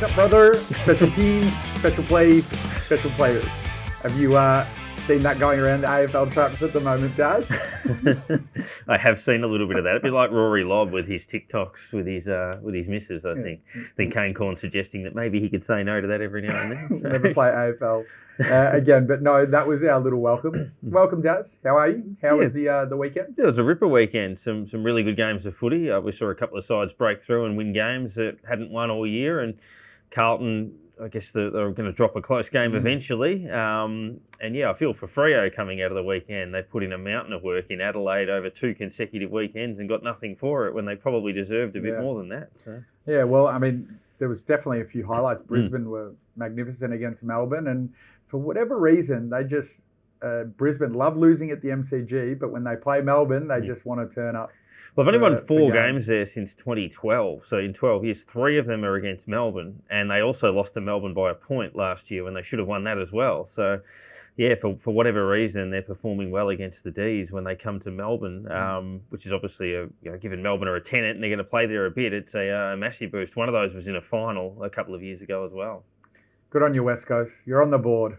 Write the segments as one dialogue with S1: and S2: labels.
S1: What's up, brother? Special teams, special plays, special players. Have you seen that going around the AFL traps at the moment, Daz?
S2: I have seen a little bit of that. A bit like Rory Lobb with his TikToks with his missus, I think. I think Kane Corn suggesting that maybe he could say no to that every now and then. So.
S1: Never play AFL again, but no, that was our little welcome. Welcome, Daz. How are you? How was the weekend?
S2: It was a ripper weekend. Some really good games of footy. We saw a couple of sides break through and win games that hadn't won all year, and Carlton, I guess they're going to drop a close game eventually. And yeah, I feel for Freo coming out of the weekend. They put in a mountain of work in Adelaide over 2 consecutive weekends and got nothing for it when they probably deserved a bit more than that. So.
S1: Yeah, well, I mean, there was definitely a few highlights. Brisbane were magnificent against Melbourne, and for whatever reason, they just Brisbane love losing at the MCG, but when they play Melbourne, they just want to turn up.
S2: Well, they've only won 4 games there since 2012. So in 12 years, 3 of them are against Melbourne. And they also lost to Melbourne by a point last year when they should have won that as well. So, yeah, for whatever reason, they're performing well against the D's when they come to Melbourne, which is obviously, given Melbourne are a tenant and they're going to play there a bit, it's a massive boost. One of those was in a final a couple of years ago as well.
S1: Good on you, West Coast. You're on the board.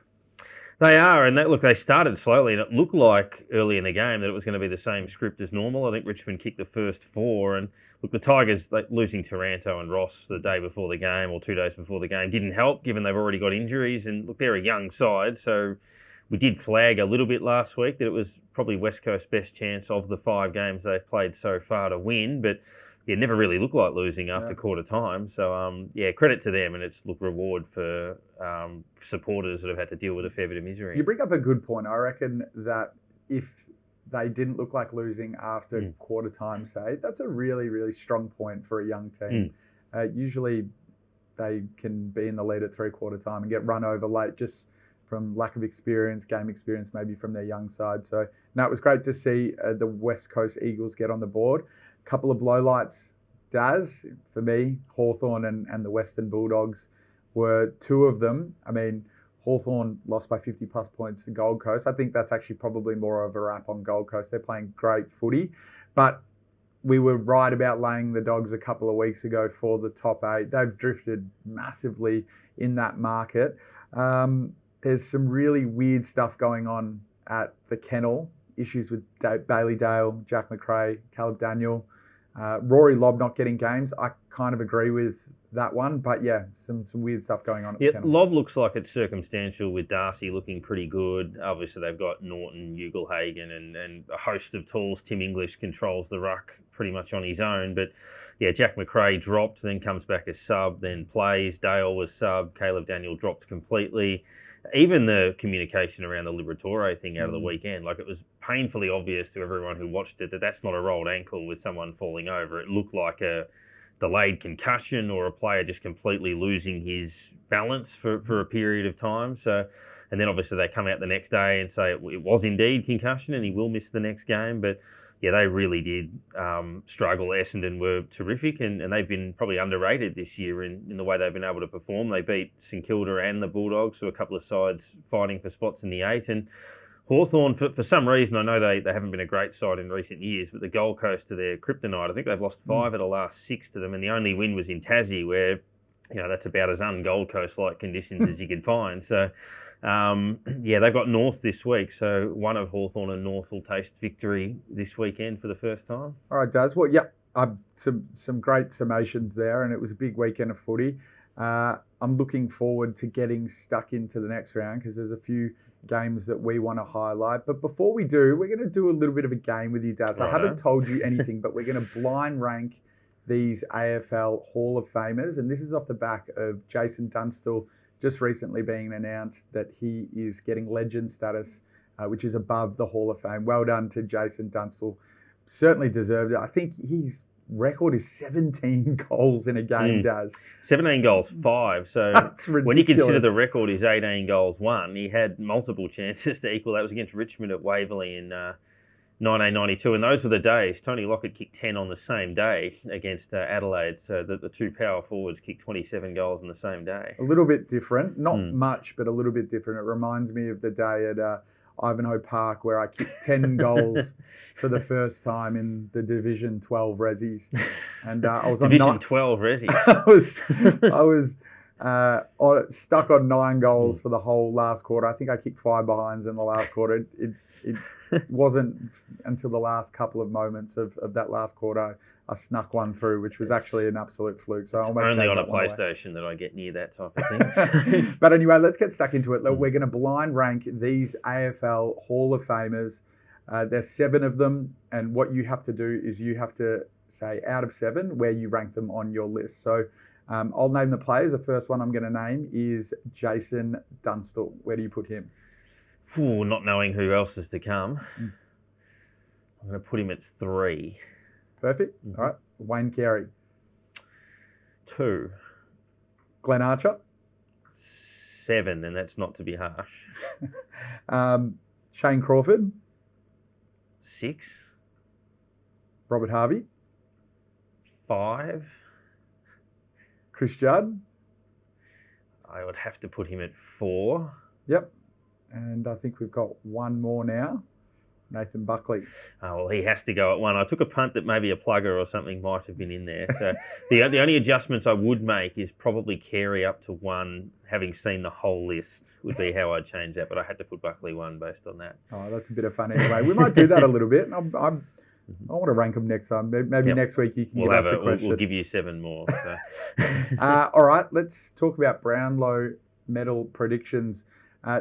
S2: They are, and they started slowly, and it looked like early in the game that it was going to be the same script as normal. I think Richmond kicked the first 4, and look, the Tigers losing Taranto and Ross the day before the game or 2 days before the game didn't help, given they've already got injuries, and look, they're a young side, so we did flag a little bit last week that it was probably West Coast's best chance of the 5 games they've played so far to win, but it never really looked like losing after quarter time. So, credit to them, and it's reward for supporters that have had to deal with a fair bit of misery.
S1: You bring up a good point. I reckon that if they didn't look like losing after quarter time, say, that's a really, really strong point for a young team. Usually they can be in the lead at 3/4 time and get run over late just from lack of experience, game experience, maybe from their young side. So, no, it was great to see the West Coast Eagles get on the board. Couple of lowlights, Daz, for me, Hawthorn and the Western Bulldogs were 2 of them. I mean, Hawthorn lost by 50 plus points to Gold Coast. I think that's actually probably more of a wrap on Gold Coast. They're playing great footy, but we were right about laying the Dogs a couple of weeks ago for the top 8. They've drifted massively in that market. There's some really weird stuff going on at the Kennel. Issues with Bailey Dale, Jack McRae, Caleb Daniel, Rory Lobb not getting games. I kind of agree with that one, but yeah, some weird stuff going on at the Kennel.
S2: Lobb looks like it's circumstantial with Darcy looking pretty good. Obviously, they've got Norton, Ugelhagen, and a host of tools. Tim English controls the ruck pretty much on his own, but yeah, Jack McRae dropped, then comes back as sub, then plays. Dale was sub. Caleb Daniel dropped completely. Even the communication around the Liberatore thing out of the weekend, it was painfully obvious to everyone who watched it that that's not a rolled ankle with someone falling over. It looked like a delayed concussion or a player just completely losing his balance for a period of time. So, and then obviously they come out the next day and say it was indeed concussion and he will miss the next game. But yeah, they really did struggle. Essendon were terrific and they've been probably underrated this year in the way they've been able to perform. They beat St Kilda and the Bulldogs, so a couple of sides fighting for spots in the 8. And Hawthorn, for some reason, I know they haven't been a great side in recent years, but the Gold Coast are their kryptonite. I think they've lost 5 of the last 6 to them, and the only win was in Tassie, where that's about as un-Gold Coast-like conditions as you could find. So, they've got North this week, so one of Hawthorn and North will taste victory this weekend for the first time.
S1: All right, Daz. Well, yeah, some great summations there, and it was a big weekend of footy. I'm looking forward to getting stuck into the next round because there's a few games that we want to highlight. But before we do, we're going to do a little bit of a game with you, Daz. I haven't told you anything, but we're going to blind rank these AFL Hall of Famers, and this is off the back of Jason Dunstall just recently being announced that he is getting legend status, which is above the Hall of Fame. Well done to Jason Dunstall. Certainly deserved it. I think his record is 17 goals in a game, Daz.
S2: 17 goals, 5. So
S1: that's ridiculous.
S2: When you consider the record is 18 goals, 1, he had multiple chances to equal. That was against Richmond at Waverley in 1992, and those were the days. Tony Lockett kicked 10 on the same day against Adelaide, so the 2 power forwards kicked 27 goals on the same day.
S1: A little bit different, not much, but a little bit different. It reminds me of the day at Ivanhoe Park where I kicked 10 goals for the first time in the Division 12 Rezzies, and I was
S2: Division
S1: on
S2: 12 Rezzies.
S1: I was Stuck on 9 goals for the whole last quarter. I think I kicked 5 behinds in the last quarter. It wasn't until the last couple of moments of that last quarter I snuck one through, which was actually an absolute fluke. So I almost
S2: only
S1: gave
S2: on a
S1: that one away.
S2: PlayStation that I get near that type of thing.
S1: But anyway, let's get stuck into it. We're going to blind rank these AFL Hall of Famers. There's 7 of them, and what you have to do is you have to say out of 7 where you rank them on your list. So I'll name the players. The first one I'm going to name is Jason Dunstall. Where do you put him?
S2: Ooh, not knowing who else is to come. I'm going to put him at 3.
S1: Perfect. All right. Wayne Carey.
S2: 2.
S1: Glenn Archer.
S2: 7, and that's not to be harsh.
S1: Shane Crawford.
S2: 6.
S1: Robert Harvey.
S2: 5.
S1: Chris Judd.
S2: I would have to put him at 4.
S1: Yep. And I think we've got one more now. Nathan Buckley.
S2: Oh, well, he has to go at 1. I took a punt that maybe a plugger or something might have been in there. So the only adjustments I would make is probably Carey up to 1, having seen the whole list, would be how I'd change that. But I had to put Buckley 1 based on that.
S1: Oh, that's a bit of fun anyway. We might do that a little bit. I want to rank them next time. Maybe next week you can give us a question.
S2: We'll give you 7 more. So.
S1: All right, let's talk about Brownlow Medal predictions.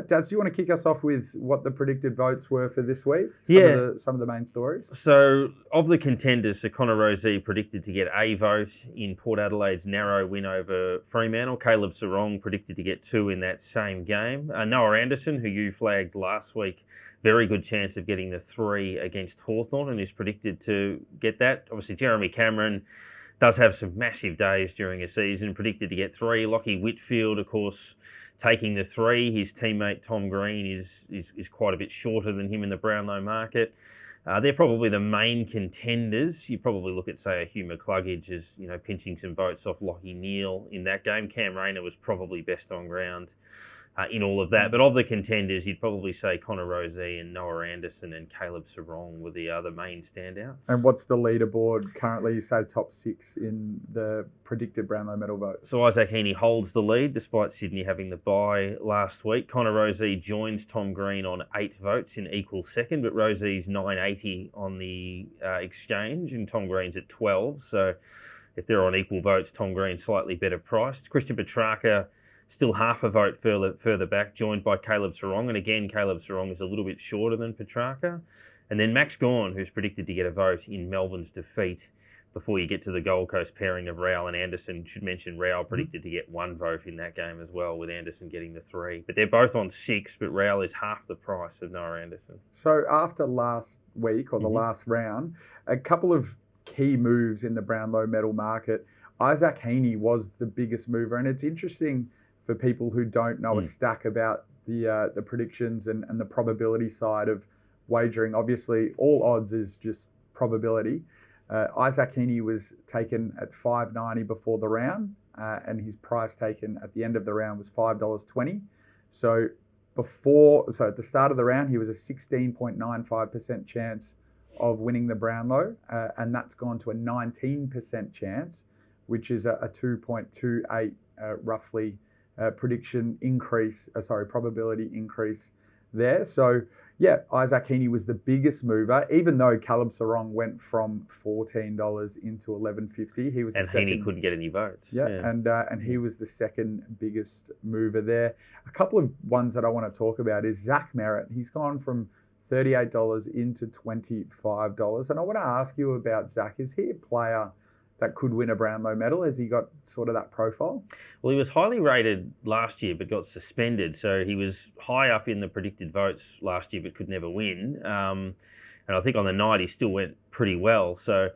S1: Daz, do you want to kick us off with what the predicted votes were for this week? Some of the main stories.
S2: So, of the contenders, Connor Rozee predicted to get a vote in Port Adelaide's narrow win over Fremantle. Caleb Sarong predicted to get 2 in that same game. Noah Anderson, who you flagged last week, very good chance of getting the 3 against Hawthorn and is predicted to get that. Obviously, Jeremy Cameron does have some massive days during a season, predicted to get 3. Lockie Whitfield, of course, taking the 3. His teammate Tom Green is quite a bit shorter than him in the Brownlow market. They're probably the main contenders. You probably look at, say, a Hugh McCluggage as, pinching some votes off Lockie Neal in that game. Cam Rayner was probably best on ground in all of that. But of the contenders, you'd probably say Connor Rozee and Noah Anderson and Caleb Sarong were the main standouts.
S1: And what's the leaderboard currently? You say top 6 in the predicted Brownlow Medal votes.
S2: So Isaac Heaney holds the lead despite Sydney having the bye last week. Connor Rozee joins Tom Green on 8 votes in equal second, but Rosee's 980 on the exchange and Tom Green's at 12. So if they're on equal votes, Tom Green's slightly better priced. Christian Petrarca still half a vote further back, joined by Caleb Sarong. And again, Caleb Sarong is a little bit shorter than Petrarca. And then Max Gawn, who's predicted to get a vote in Melbourne's defeat before you get to the Gold Coast pairing of Rowell and Anderson. Should mention Rowell predicted to get 1 vote in that game as well, with Anderson getting the 3. But they're both on 6, but Rowell is half the price of Noah Anderson.
S1: So after last week, or the last round, a couple of key moves in the Brownlow Medal market. Isaac Heaney was the biggest mover, and it's interesting for people who don't know a stack about the predictions and the probability side of wagering. Obviously, all odds is just probability. Isaac Heaney was taken at $5.90 before the round, and his price taken at the end of the round was $5.20. So at the start of the round, he was a 16.95% chance of winning the Brownlow, and that's gone to a 19% chance, which is a 2.28 roughly probability increase there. So yeah, Isaac Heaney was the biggest mover, even though Caleb Sarong went from $14 into $11.50. He was
S2: and Heaney couldn't get any votes.
S1: Yeah. And he was the second biggest mover there. A couple of ones that I want to talk about is Zach Merritt. He's gone from $38 into $25. And I want to ask you about Zach. Is he a player that could win a Brownlow medal? Has he got sort of that profile?
S2: Well, he was highly rated last year but got suspended. So he was high up in the predicted votes last year but could never win. And I think on the night he still went pretty well. So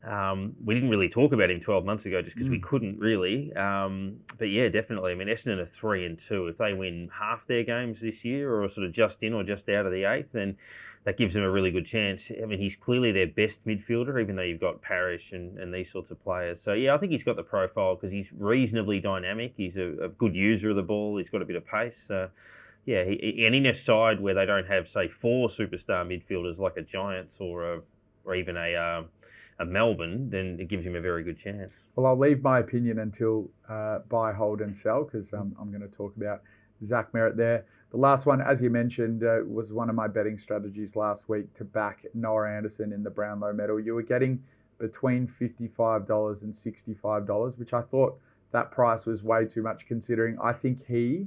S2: we didn't really talk about him 12 months ago just because we couldn't really. But yeah, definitely. I mean, Essendon are 3-2. If they win half their games this year or sort of just in or just out of the 8th, then that gives them a really good chance. I mean, he's clearly their best midfielder, even though you've got Parrish and these sorts of players. So, yeah, I think he's got the profile because he's reasonably dynamic. He's a good user of the ball. He's got a bit of pace. So, yeah, and in a side where they don't have, say, 4 superstar midfielders like a Giants or even a Melbourne, then it gives him a very good chance.
S1: Well, I'll leave my opinion until buy, hold and sell, because I'm going to talk about Zach Merrett there. The last one, as you mentioned, was one of my betting strategies last week to back Noah Anderson in the Brownlow Medal. You were getting between $55 and $65, which I thought that price was way too much considering I think he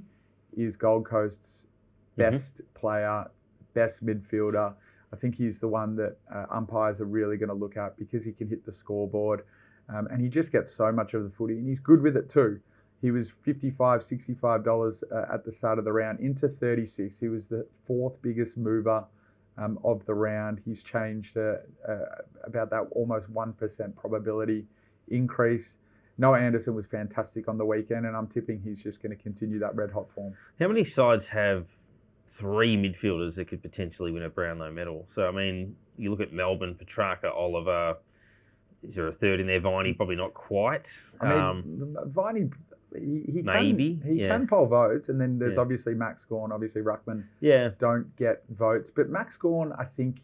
S1: is Gold Coast's best player, best midfielder. I think he's the one that umpires are really going to look at because he can hit the scoreboard and he just gets so much of the footy and he's good with it too. He was $55, $65 at the start of the round into 36. He was the fourth biggest mover of the round. He's changed about that almost 1% probability increase. Noah Anderson was fantastic on the weekend, and I'm tipping he's just going to continue that red-hot form.
S2: How many sides have three midfielders that could potentially win a Brownlow Medal? So, I mean, you look at Melbourne, Petrarca, Oliver. Is there a third in there? Viney, probably not quite.
S1: I mean, Viney... He
S2: maybe
S1: can poll votes, and then there's obviously Max Gawn, obviously Ruckman don't get votes, but Max Gawn, I think,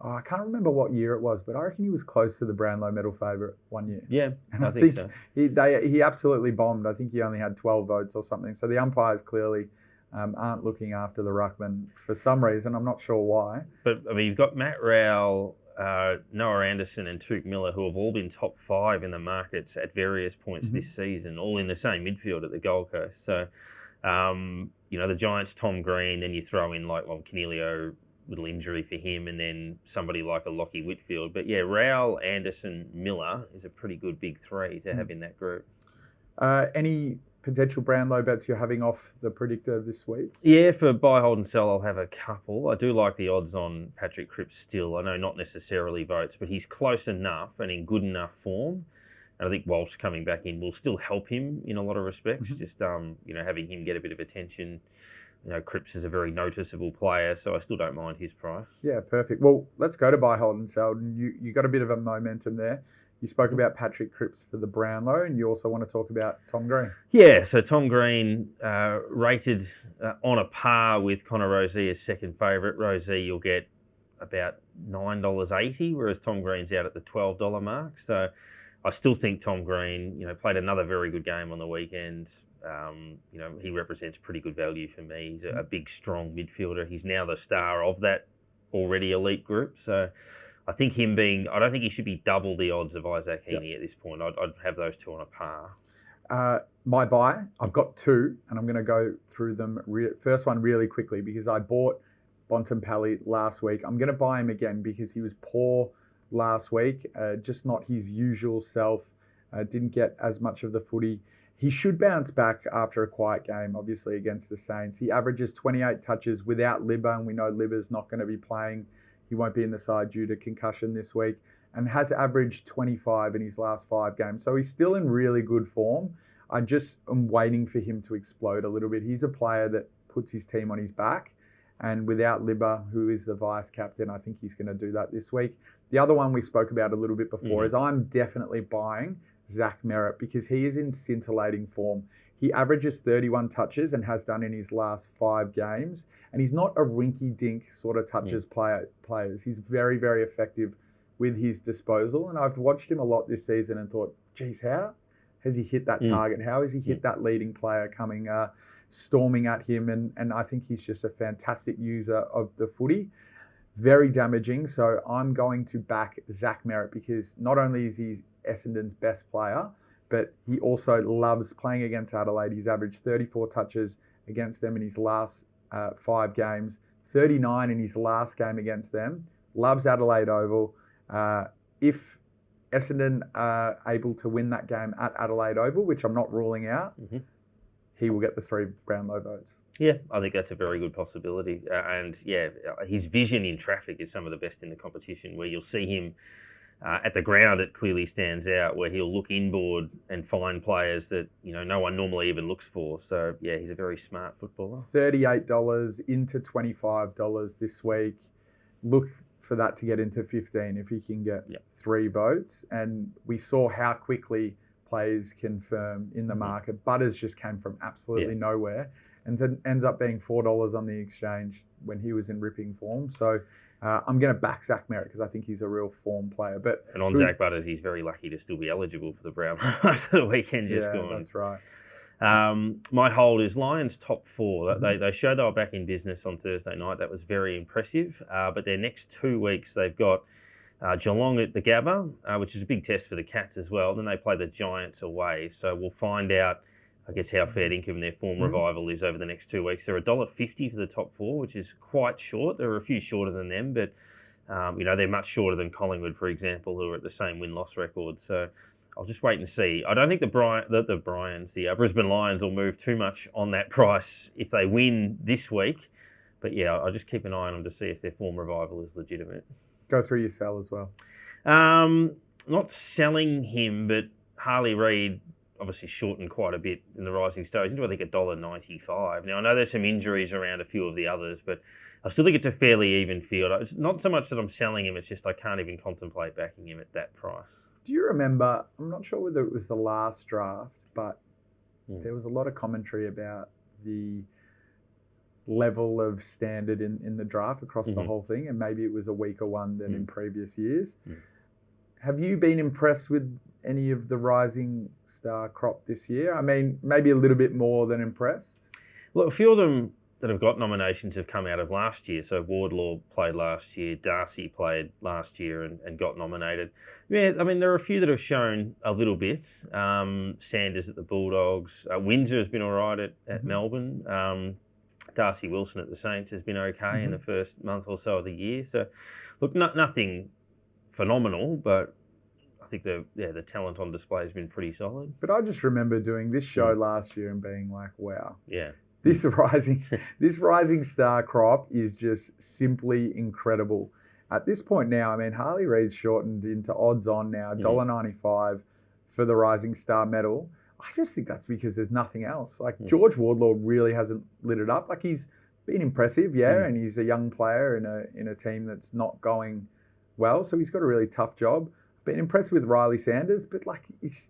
S1: I can't remember what year it was, but I reckon he was close to the Brownlow Medal favourite one year.
S2: Yeah,
S1: and I think so. He absolutely bombed. I think he only had 12 votes or something. So the umpires clearly aren't looking after the Ruckman for some reason. I'm not sure why.
S2: But I mean, you've got Matt Rowell, Noah Anderson and Tuke Miller, who have all been top 5 in the markets at various points this season, all in the same midfield at the Gold Coast. So, the Giants, Tom Green, then you throw in like Cornelio, little injury for him, and then somebody like a Lockie Whitfield. But yeah, Rowell, Anderson, Miller is a pretty good big three to have in that group.
S1: Any potential Brownlow bets you're having off the predictor this week?
S2: Yeah, for buy, hold and sell, I'll have a couple. I do like the odds on Patrick Cripps still. I know not necessarily votes, but he's close enough and in good enough form. And I think Walsh coming back in will still help him in a lot of respects. Just, having him get a bit of attention. Cripps is a very noticeable player, so I still don't mind his price.
S1: Yeah, perfect. Well, let's go to buy, hold and sell. You got a bit of a momentum there. You spoke about Patrick Cripps for the Brownlow, and you also want to talk about Tom Green.
S2: Yeah, so Tom Green rated on a par with Connor Rozee as second favourite. Rozee, you'll get about $9.80, whereas Tom Green's out at the $12 mark. So I still think Tom Green, played another very good game on the weekend. He represents pretty good value for me. He's a big, strong midfielder. He's now the star of that already elite group. So I think I don't think he should be double the odds of Isaac Heaney at this point. I'd have those two on a par.
S1: My buy, I've got two, and I'm going to go through them. First one really quickly, because I bought Bontempelli last week. I'm going to buy him again because he was poor last week, just not his usual self. Didn't get as much of the footy. He should bounce back after a quiet game, obviously, against the Saints. He averages 28 touches without Libba, and we know Libba's not going to be playing. He won't be in the side due to concussion this week, and has averaged 25 in his last 5 games. So he's still in really good form. I just am waiting for him to explode a little bit. He's a player that puts his team on his back, and without Libba, who is the vice captain, I think he's going to do that this week. The other one we spoke about a little bit before is I'm definitely buying Zach Merrett because he is in scintillating form. He averages 31 touches and has done in his last 5 games. And he's not a rinky-dink sort of touches players. He's very, very effective with his disposal. And I've watched him a lot this season and thought, geez, how has he hit that target? How has he hit that leading player coming storming at him? And I think he's just a fantastic user of the footy. Very damaging. So I'm going to back Zach Merrett because not only is he Essendon's best player, but he also loves playing against Adelaide. He's averaged 34 touches against them in his last 5 games, 39 in his last game against them. Loves Adelaide Oval. If Essendon are able to win that game at Adelaide Oval, which I'm not ruling out, he will get the 3 Brownlow votes.
S2: Yeah, I think that's a very good possibility. His vision in traffic is some of the best in the competition, where you'll see him at the ground. It clearly stands out, where he'll look inboard and find players that no one normally even looks for. So yeah, he's a very smart footballer.
S1: $38 into $25 this week. Look for that to get into 15 if he can get 3 votes. And we saw how quickly players can firm in the market. Butters just came from absolutely nowhere and ends up being $4 on the exchange when he was in ripping form. So I'm going to back Zach Merritt because I think he's a real form player.
S2: And on Zach Butters, he's very lucky to still be eligible for the Brownlow after the weekend just gone.
S1: Yeah, that's right.
S2: My hold is Lions top 4. They showed they were back in business on Thursday night. That was very impressive. But their next 2 weeks, they've got Geelong at the Gabba, which is a big test for the Cats as well. Then they play the Giants away. So we'll find out, I guess, how fair dinkum their form revival is over the next 2 weeks. They're $1.50 for the top 4, which is quite short. There are a few shorter than them, but they're much shorter than Collingwood, for example, who are at the same win-loss record. So I'll just wait and see. I don't think the Brisbane Lions will move too much on that price if they win this week. But yeah, I'll just keep an eye on them to see if their form revival is legitimate.
S1: Go through your sell as well.
S2: Not selling him, but Harley Reid obviously shortened quite a bit in the Rising Stars into, I think, $1.95. Now, I know there's some injuries around a few of the others, but I still think it's a fairly even field. It's not so much that I'm selling him, it's just I can't even contemplate backing him at that price.
S1: Do you remember, I'm not sure whether it was the last draft, but there was a lot of commentary about the level of standard in the draft across the whole thing, and maybe it was a weaker one than in previous years. Have you been impressed with any of the Rising Star crop this year? I mean, maybe a little bit more than impressed.
S2: Look, a few of them that have got nominations have come out of last year. So Wardlaw played last year, Darcy played last year and got nominated. Yeah, I mean, there are a few that have shown a little bit. Sanders at the Bulldogs. Windsor has been all right at Melbourne. Darcy Wilson at the Saints has been okay in the first month or so of the year. So, look, nothing phenomenal, but I think the talent on display has been pretty solid.
S1: But I just remember doing this show last year and being like, wow.
S2: Yeah.
S1: This rising star crop is just simply incredible. At this point now, I mean, Harley Reid's shortened into odds on now, $1.95 for the Rising Star medal. I just think that's because there's nothing else. Like George Wardlaw really hasn't lit it up. Like he's been impressive, and he's a young player in a team that's not going well, so he's got a really tough job. Been impressed with Riley Sanders, but like he's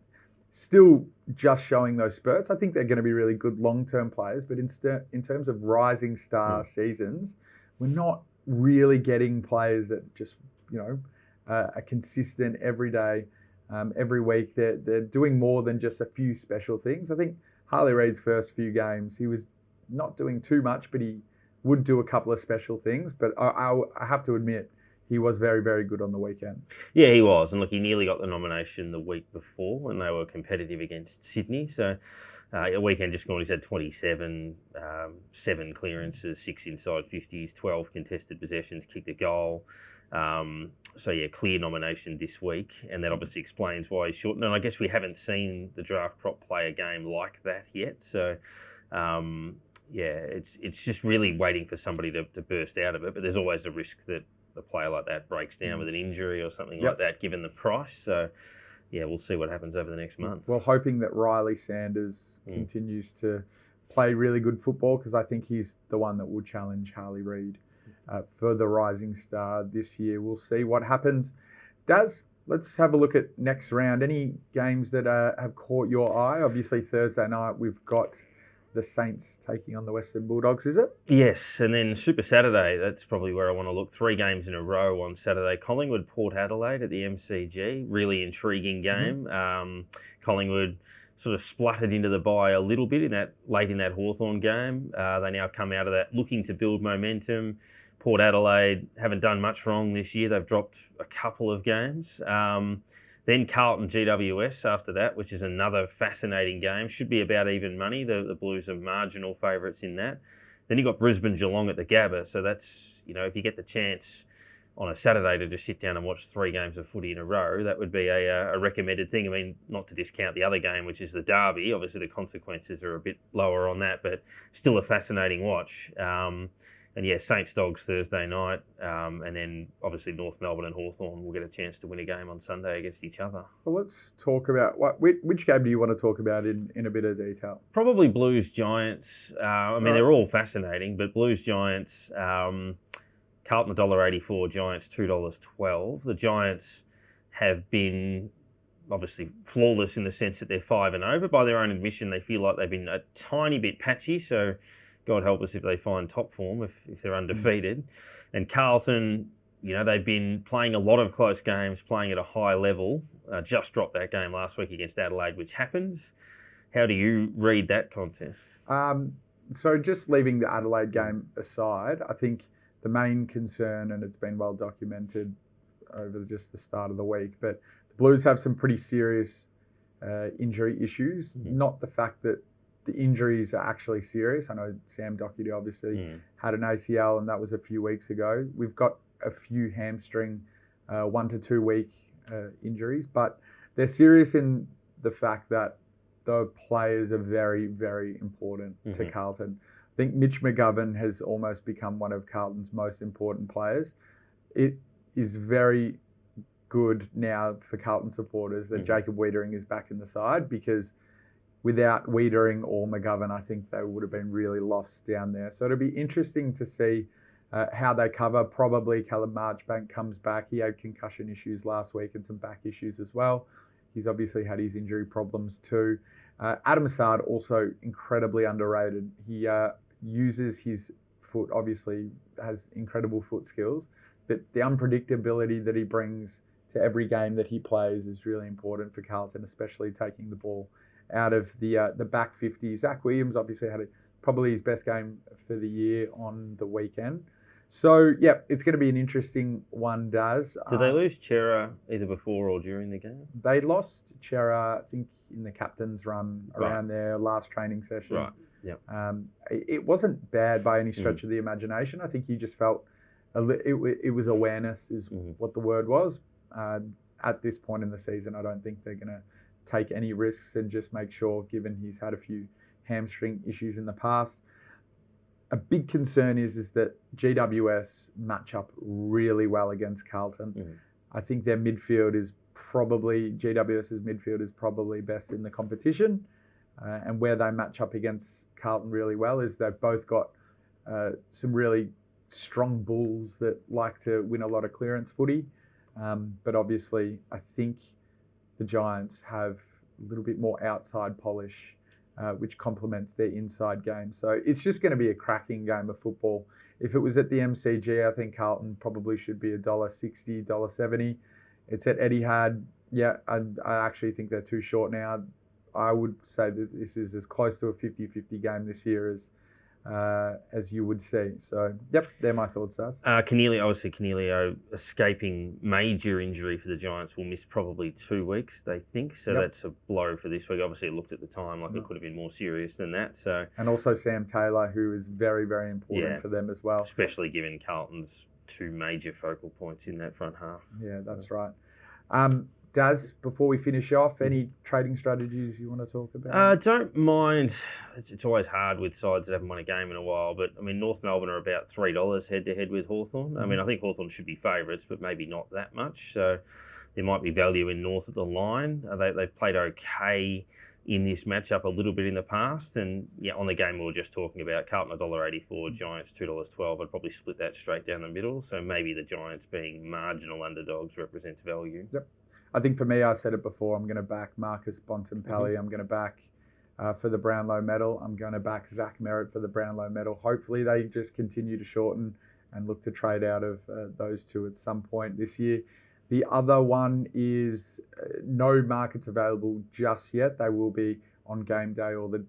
S1: still just showing those spurts. I think they're going to be really good long-term players, but in terms of Rising Star seasons, we're not really getting players that just, are consistent every day, every week. They're doing more than just a few special things. I think Harley Reid's first few games, he was not doing too much, but he would do a couple of special things. But I have to admit, he was very, very good on the weekend.
S2: Yeah, he was. And look, he nearly got the nomination the week before when they were competitive against Sydney. So a weekend just gone, he's had 27, 7 clearances, 6 inside 50s, 12 contested possessions, kicked a goal. So yeah, clear nomination this week. And that obviously explains why he's short. And I guess we haven't seen the draft prop play a game like that yet. So it's just really waiting for somebody to burst out of it. But there's always a risk that a player like that breaks down with an injury or something like that, given the price. So, yeah, we'll see what happens over the next month.
S1: Well, hoping that Riley Sanders continues to play really good football, because I think he's the one that will challenge Harley Reid for the Rising Star this year. We'll see what happens. Daz, let's have a look at next round. Any games that have caught your eye? Obviously, Thursday night we've got the Saints taking on the Western Bulldogs, is it?
S2: Yes, and then Super Saturday, that's probably where I want to look. 3 games in a row on Saturday. Collingwood, Port Adelaide at the MCG. Really intriguing game. Collingwood sort of spluttered into the bye a little bit late in that Hawthorn game. They now come out of that looking to build momentum. Port Adelaide haven't done much wrong this year. They've dropped a couple of games. Then Carlton GWS after that, which is another fascinating game. Should be about even money. The Blues are marginal favourites in that. Then you've got Brisbane Geelong at the Gabba. So that's, if you get the chance on a Saturday to just sit down and watch 3 games of footy in a row, that would be a recommended thing. I mean, not to discount the other game, which is the Derby. Obviously, the consequences are a bit lower on that, but still a fascinating watch. And yeah, Saints Dogs Thursday night, and then obviously North Melbourne and Hawthorn will get a chance to win a game on Sunday against each other.
S1: Well, let's talk about which game do you want to talk about in a bit of detail?
S2: Probably Blues Giants. They're all fascinating, but Blues Giants, Carlton $1.84, Giants $2.12. The Giants have been obviously flawless in the sense that they're 5-0, but by their own admission, they feel like they've been a tiny bit patchy. So God help us if they find top form if they're undefeated. And Carlton, they've been playing a lot of close games, playing at a high level. Just dropped that game last week against Adelaide, which happens. How do you read that contest?
S1: So just leaving the Adelaide game aside, I think the main concern, and it's been well documented over just the start of the week, but the Blues have some pretty serious injury issues. Not the fact that the injuries are actually serious. I know Sam Doherty obviously had an ACL, and that was a few weeks ago. We've got a few hamstring 1 to 2 week injuries, but they're serious in the fact that the players are very, very important to Carlton. I think Mitch McGovern has almost become one of Carlton's most important players. It is very good now for Carlton supporters that Jacob Wiedering is back in the side, because without Wiedering or McGovern, I think they would have been really lost down there. So it'll be interesting to see how they cover. Probably Callum Marchbank comes back. He had concussion issues last week and some back issues as well. He's obviously had his injury problems too. Adam Assad, also incredibly underrated. He uses his foot, obviously has incredible foot skills, but the unpredictability that he brings to every game that he plays is really important for Carlton, especially taking the ball out of the back 50. Zach Williams obviously had probably his best game for the year on the weekend. So, yeah, it's going to be an interesting one, Daz.
S2: Did they lose Chera either before or during the game?
S1: They lost Chera, I think, in the captain's run around their last training session.
S2: Right, yeah.
S1: It wasn't bad by any stretch of the imagination. I think he just felt it was awareness is what the word was. At this point in the season, I don't think they're going to take any risks and just make sure, given he's had a few hamstring issues in the past. A big concern is that GWS match up really well against Carlton. I think their midfield is GWS's midfield is probably best in the competition. And where they match up against Carlton really well is they've both got some really strong bulls that like to win a lot of clearance footy. But obviously, I think the Giants have a little bit more outside polish, which complements their inside game. So it's just going to be a cracking game of football. If it was at the MCG, I think Carlton probably should be $1.60, $1.70. It's at Etihad. Yeah, I actually think they're too short now. I would say that this is as close to a 50-50 game this year as you would see. So, yep, they're my thoughts, Daz.
S2: Canelio escaping major injury for the Giants will miss probably 2 weeks, they think. So that's a blow for this week. Obviously, it looked at the time like it could have been more serious than that. So,
S1: and also Sam Taylor, who is very, very important for them as well.
S2: Especially given Carlton's 2 major focal points in that front half.
S1: Yeah, that's right. Daz, before we finish off, any trading strategies you want to talk about?
S2: Don't mind. It's always hard with sides that haven't won a game in a while, but I mean, North Melbourne are about $3 head-to-head with Hawthorn. I mean, I think Hawthorn should be favourites, but maybe not that much. So there might be value in North at the line. They've played okay in this matchup a little bit in the past. And yeah, on the game we were just talking about, Carlton $1.84, Giants $2.12. I'd probably split that straight down the middle. So maybe the Giants being marginal underdogs represents value.
S1: Yep. I think for me, I said it before, I'm going to back Marcus Bontempelli. I'm going to back for the Brownlow Medal. I'm going to back Zach Merritt for the Brownlow Medal. Hopefully they just continue to shorten and look to trade out of those two at some point this year. The other one is no markets available just yet. They will be on game day or the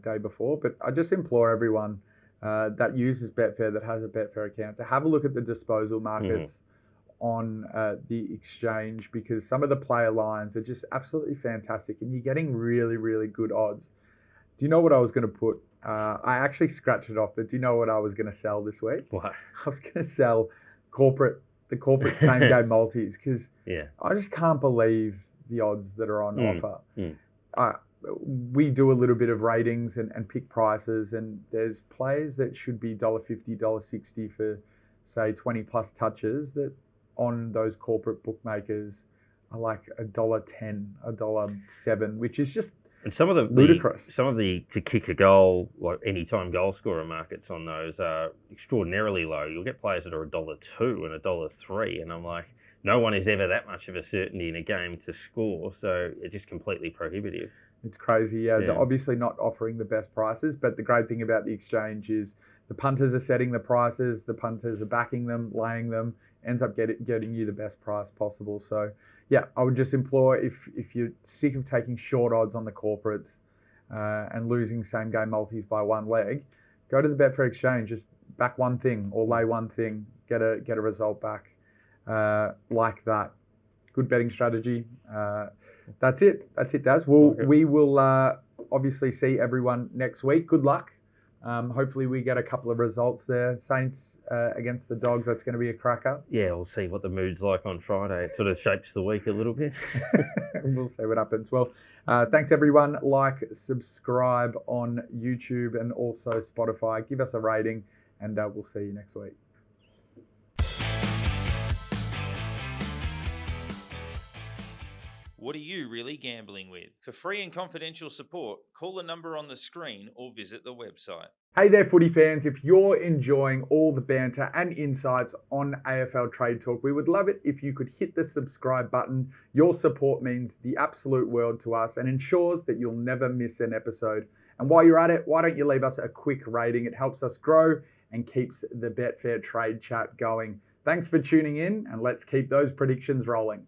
S1: day before. But I just implore everyone that uses Betfair, that has a Betfair account, to have a look at the disposal markets on the exchange, because some of the player lines are just absolutely fantastic and you're getting really, really good odds. Do you know what I was going to put? I actually scratched it off, but do you know what I was going to sell this week?
S2: What?
S1: I was going to sell the corporate same game multis, because I just can't believe the odds that are on offer. We do a little bit of ratings and pick prices, and there's players that should be $1.50, $1.60 for, say, 20 plus touches that on those corporate bookmakers are like $1.10, $1.07, which is just ludicrous.
S2: Some of the to kick a goal, like anytime goal scorer markets on those are extraordinarily low. You'll get players that are $1.02 and $1.03, and I'm like, no one is ever that much of a certainty in a game to score, so it's just completely prohibitive.
S1: It's crazy, yeah. They're obviously not offering the best prices, but the great thing about the exchange is the punters are setting the prices, the punters are backing them, laying them. ends up getting you the best price possible. So yeah, I would just implore, if you're sick of taking short odds on the corporates and losing same game multis by one leg, go to the Betfair exchange, just back one thing or lay one thing, get a result back like that. Good betting strategy. That's it, Daz. We will obviously see everyone next week. Good luck. Hopefully we get a couple of results there. Saints against the Dogs, that's going to be a cracker.
S2: Yeah, we'll see what the mood's like on Friday. It sort of shapes the week a little bit.
S1: We'll see what happens. Well, thanks everyone. Like, subscribe on YouTube and also Spotify. Give us a rating, and we'll see you next week.
S3: What are you really gambling with? For free and confidential support, call the number on the screen or visit the website.
S1: Hey there, footy fans. If you're enjoying all the banter and insights on AFL Trade Talk, we would love it if you could hit the subscribe button. Your support means the absolute world to us and ensures that you'll never miss an episode. And while you're at it, why don't you leave us a quick rating? It helps us grow and keeps the Betfair trade chat going. Thanks for tuning in, and let's keep those predictions rolling.